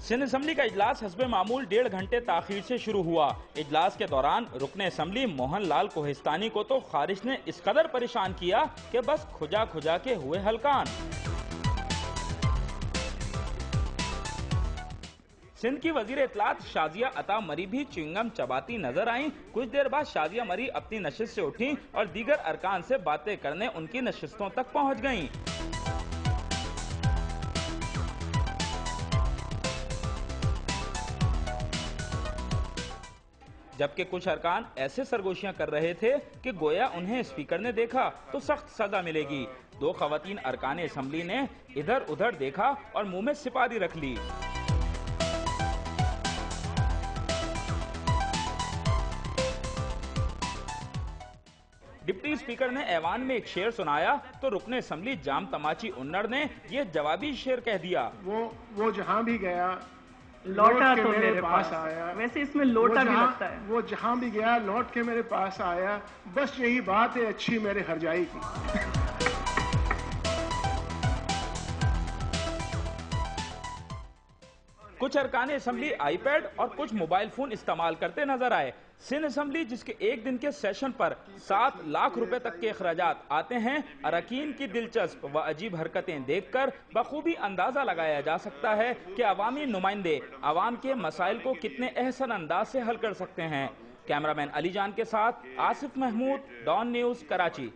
Sindh assembly का इजलास हस्बे मामूल 1.5 घंटे ताखीर से शुरू हुआ। इजलास के दौरान रुकने असम्बली मोहन लाल कोहिस्तानी को तो खारिज ने इस कदर परेशान किया कि बस खुजा खुजा के हुए हलकान। सिंध की वजीर इत्तलात शाजिया अता मरी भी च्युइंगम चबाती नजर आईं। कुछ देर बाद शाजिया मरी अपनी नशिस्त से उठी और दीगर अरकान से बातें करने उनकी नशिस्तों तक पहुंच गईं। जबकि कुछ अरकान ऐसे सरगोशियां कर रहे थे कि गोया उन्हें स्पीकर ने देखा तो सख्त सजा मिलेगी। 2 खवातीन अरकान असम्बली ने इधर उधर देखा और मुंह में सिपारी रख ली। डिप्टी स्पीकर ने ऐवान में एक शेर सुनाया तो रुकने असम्बली जाम तमाची उन्नड़ ने ये जवाबी शेर कह दिया। वो जहां भी गया लौटा तो मेरे पास आया। वैसे इसमें लौटा भी लगता है। वो जहां भी गया लौट के मेरे पास आया। बस यही बात है अच्छी मेरे हरजाई की। कुछ अरकान असम्बली आईपैड और कुछ मोबाइल फोन इस्तेमाल करते नजर आए। सिंध असम्बली जिसके एक दिन के सेशन पर 7 लाख रुपए तक के अखराजात आते हैं, अरकान की दिलचस्प व अजीब हरकतें देखकर बखूबी अंदाजा लगाया जा सकता है कि अवामी नुमाइंदे अवाम के मसाइल को कितने एहसन अंदाज से हल कर सकते हैं। कैमरामैन अली जान के साथ आसिफ महमूद, डॉन न्यूज, कराची।